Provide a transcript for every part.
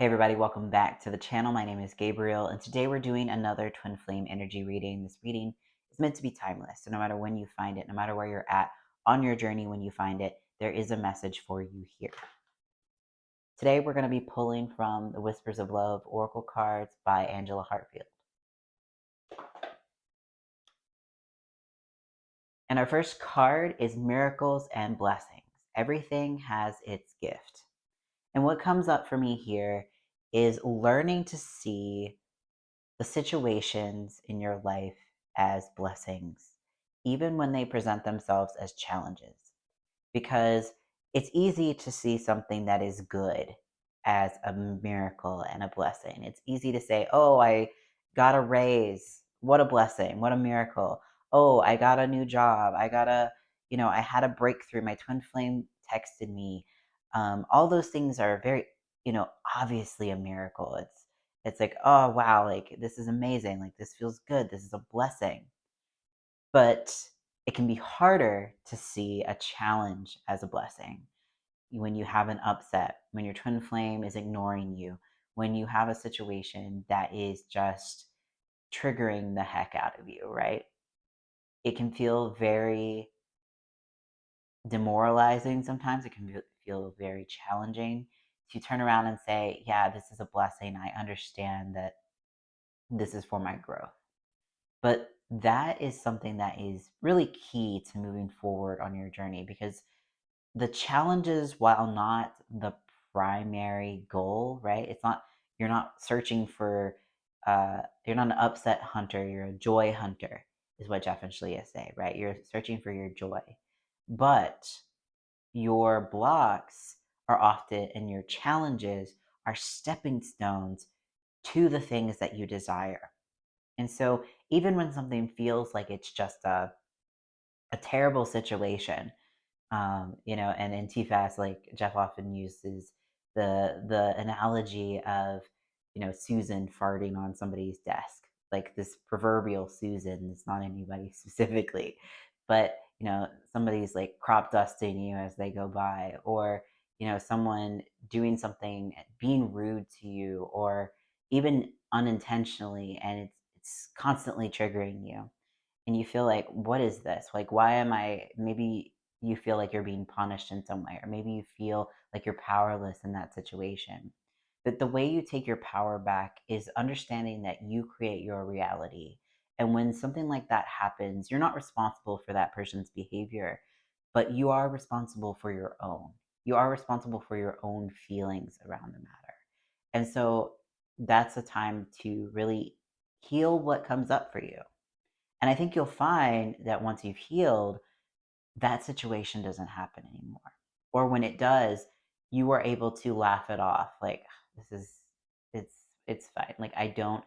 Hey everybody, welcome back to the channel. My name is Gabriel, and today we're doing another twin flame energy reading. This reading is meant to be timeless, so no matter when you find it, no matter where you're at on your journey when you find it, there is a message for you here. Today we're going to be pulling from the Whispers of Love Oracle cards by Angela Hartfield. And our first card is Miracles and Blessings. Everything has its gift. And what comes up for me here is learning to see the situations in your life as blessings, even when they present themselves as challenges. Because it's easy to see something that is good as a miracle and a blessing. It's easy to say, oh, I got a raise. What a blessing. What a miracle. Oh, I got a new job. I had a breakthrough. My twin flame texted me. All those things are very, obviously a miracle. It's like, oh, wow, like this is amazing. Like this feels good. This is a blessing. But it can be harder to see a challenge as a blessing when you have an upset, when your twin flame is ignoring you, when you have a situation that is just triggering the heck out of you, right? It can feel very demoralizing sometimes. It can feel very challenging to turn around and say, yeah, this is a blessing. I understand that this is for my growth. But that is something that is really key to moving forward on your journey, because the challenges, while not the primary goal, right? You're not searching for, you're not an upset hunter, you're a joy hunter, is what Jeff and Shaleia say, right? You're searching for your joy. But your blocks are often, and your challenges are stepping stones to the things that you desire. And so even when something feels like it's just a terrible situation, and in TFAS, like Jeff often uses the analogy of, Susan farting on somebody's desk, like this proverbial Susan. It's not anybody specifically, but somebody's like crop dusting you as they go by, or someone doing something, being rude to you, or even unintentionally, and it's constantly triggering you, and you feel like, what is this? Like, why am I? Maybe you feel like you're being punished in some way, or maybe you feel like you're powerless in that situation. But the way you take your power back is understanding that you create your reality. And when something like that happens, you're not responsible for that person's behavior, but you are responsible for your own. You are responsible for your own feelings around the matter. And so that's a time to really heal what comes up for you. And I think you'll find that once you've healed, that situation doesn't happen anymore. Or when it does, you are able to laugh it off. Like, this is, it's, it's fine. Like, I don't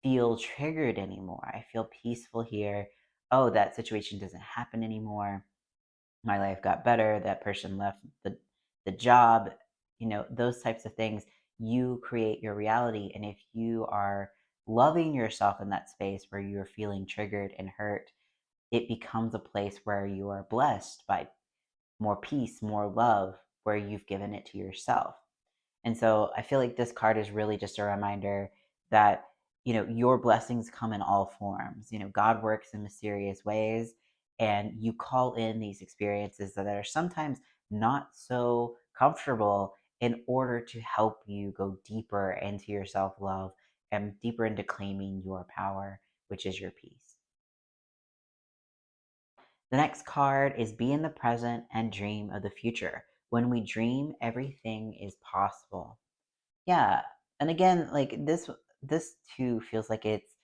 feel triggered anymore. I feel peaceful here. Oh, that situation doesn't happen anymore. My life got better. That person left the job. Those types of things. You create your reality. And if you are loving yourself in that space where you're feeling triggered and hurt, it becomes a place where you are blessed by more peace, more love, where you've given it to yourself. And so I feel like this card is really just a reminder that, your blessings come in all forms. God works in mysterious ways, and you call in these experiences that are sometimes not so comfortable in order to help you go deeper into your self-love and deeper into claiming your power, which is your peace. The next card is be in the present and dream of the future. When we dream, everything is possible. Yeah. And again, like this too feels like it's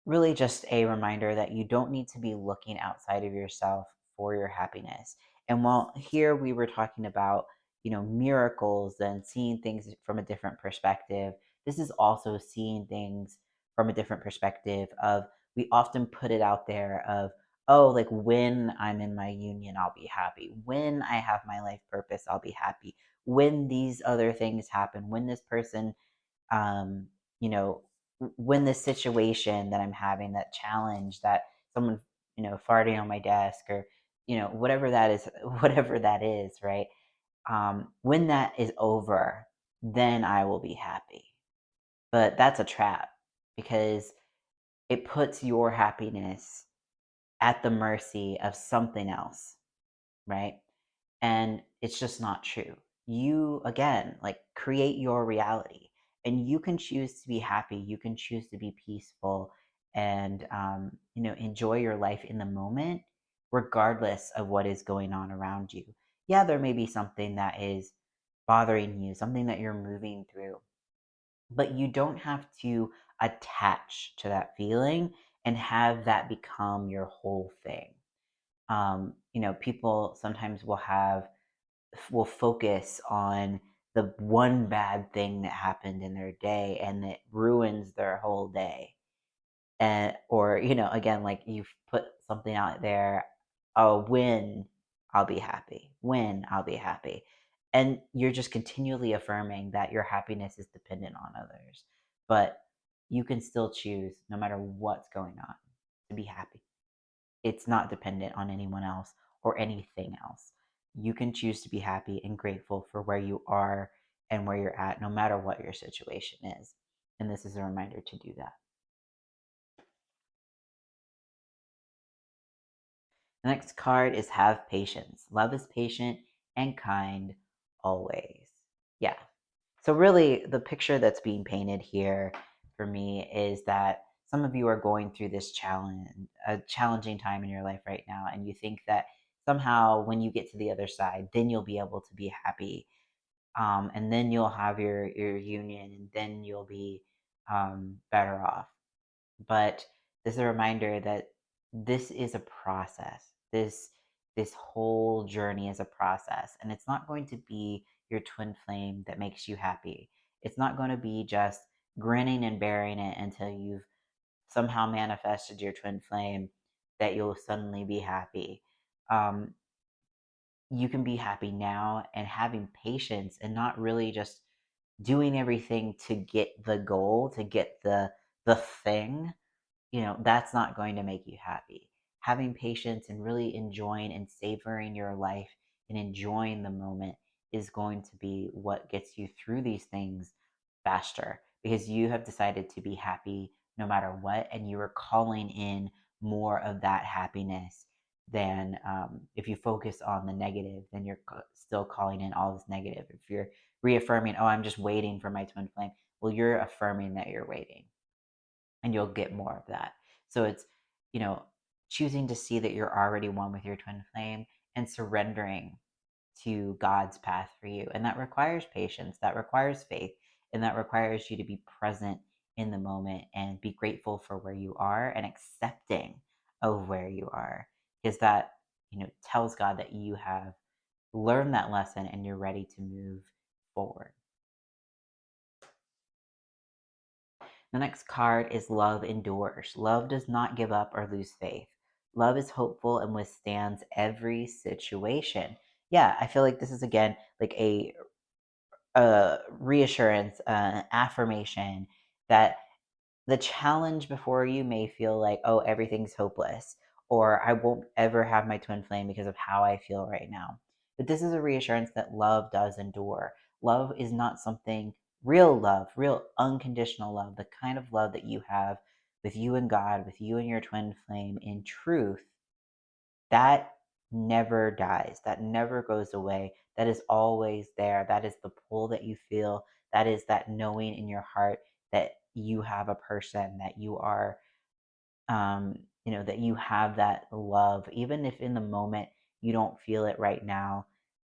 really just a reminder that you don't need to be looking outside of yourself for your happiness. And while here we were talking about, miracles and seeing things from a different perspective, this is also seeing things from a different perspective of, we often put it out there of, oh, like when I'm in my union, I'll be happy. When I have my life purpose, I'll be happy. When these other things happen, when this person, um, you know, when this situation that I'm having, that challenge, that someone, farting on my desk, or, whatever that is, whatever that is, right? When that is over, then I will be happy. But that's a trap, because it puts your happiness at the mercy of something else, right? And it's just not true. You, again, like, create your reality, and you can choose to be happy. You can choose to be peaceful, and enjoy your life in the moment, regardless of what is going on around you. Yeah, there may be something that is bothering you, something that you're moving through, but you don't have to attach to that feeling and have that become your whole thing. People sometimes will focus on the one bad thing that happened in their day, and it ruins their whole day. And or again, like, you've put something out there, oh, when I'll be happy, when I'll be happy, and you're just continually affirming that your happiness is dependent on others. But you can still choose, no matter what's going on, to be happy. It's not dependent on anyone else or anything else. You can choose to be happy and grateful for where you are and where you're at, no matter what your situation is. And this is a reminder to do that. The next card is Have Patience. Love is patient and kind always. Yeah. So really, the picture that's being painted here for me is that some of you are going through this a challenging time in your life right now, and you think that somehow when you get to the other side, then you'll be able to be happy, and then you'll have your union, and then you'll be better off. But this is a reminder that this is a process. This whole journey is a process, and it's not going to be your twin flame that makes you happy. It's not going to be just grinning and bearing it until you've somehow manifested your twin flame that you'll suddenly be happy. Um, you can be happy now, and having patience, and not really just doing everything to get the goal, to get the thing. That's not going to make you happy. Having patience and really enjoying and savoring your life and enjoying the moment is going to be what gets you through these things faster, because you have decided to be happy no matter what, and you are calling in more of that happiness than, if you focus on the negative, then you're still calling in all this negative. If you're reaffirming, oh, I'm just waiting for my twin flame, well, you're affirming that you're waiting, and you'll get more of that. So it's, you know, choosing to see that you're already one with your twin flame, and surrendering to God's path for you. And that requires patience, that requires faith, and that requires you to be present in the moment and be grateful for where you are and accepting of where you are. Because that, tells God that you have learned that lesson and you're ready to move forward. The next card is Love Endures. Love does not give up or lose faith. Love is hopeful and withstands every situation. Yeah, I feel like this is, again, like a reassurance, affirmation that the challenge before you may feel like, oh, everything's hopeless, or I won't ever have my twin flame because of how I feel right now. But this is a reassurance that love does endure. Love is not something, real love, real unconditional love, the kind of love that you have with you and God, with you and your twin flame in truth, that never dies. That never goes away. That is always there. That is the pull that you feel. That is that knowing in your heart that you have a person, that you are, that you have that love. Even if in the moment you don't feel it right now,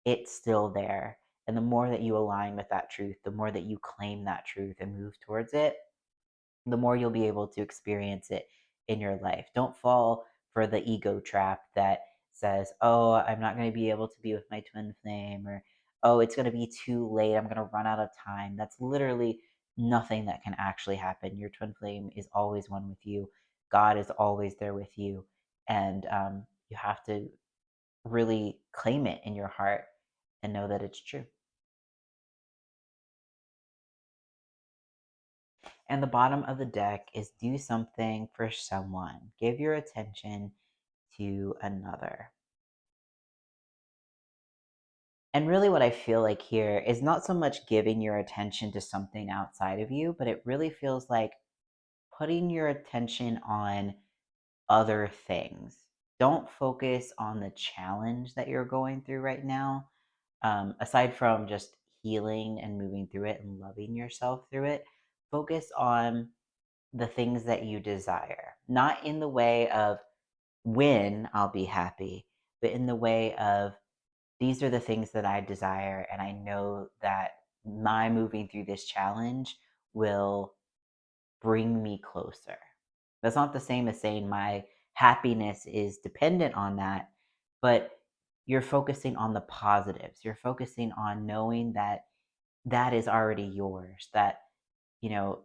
it's still there. And the more that you align with that truth, the more that you claim that truth and move towards it, the more you'll be able to experience it in your life. Don't fall for the ego trap that says, oh, I'm not going to be able to be with my twin flame, or, oh, it's going to be too late, I'm going to run out of time. That's literally nothing that can actually happen. Your twin flame is always one with you. God is always there with you. And you have to really claim it in your heart and know that it's true. And the bottom of the deck is Do Something for Someone. Give your attention to another. And really, what I feel like here is not so much giving your attention to something outside of you, but it really feels like putting your attention on other things. Don't focus on the challenge that you're going through right now. Aside from just healing and moving through it and loving yourself through it, focus on the things that you desire. Not in the way of when I'll be happy, but in the way of these are the things that I desire, and I know that my moving through this challenge will bring me closer. That's not the same as saying my happiness is dependent on that, but you're focusing on the positives. You're focusing on knowing that that is already yours, that, you know,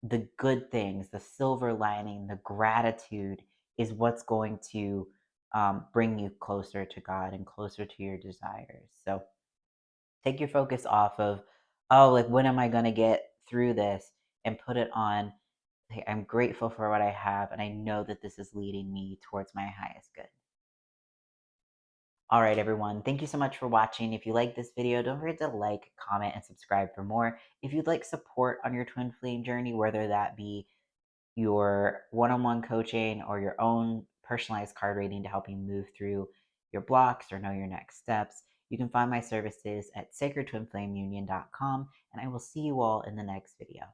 the good things, the silver lining, the gratitude is what's going to bring you closer to God and closer to your desires. So take your focus off of, oh, like, when am I going to get through this? And put it on, hey, I'm grateful for what I have, and I know that this is leading me towards my highest good. All right, everyone. Thank you so much for watching. If you like this video, don't forget to like, comment, and subscribe for more. If you'd like support on your twin flame journey, whether that be your one-on-one coaching or your own personalized card reading to help you move through your blocks or know your next steps, you can find my services at SacredTwinFlameUnion.com, and I will see you all in the next video.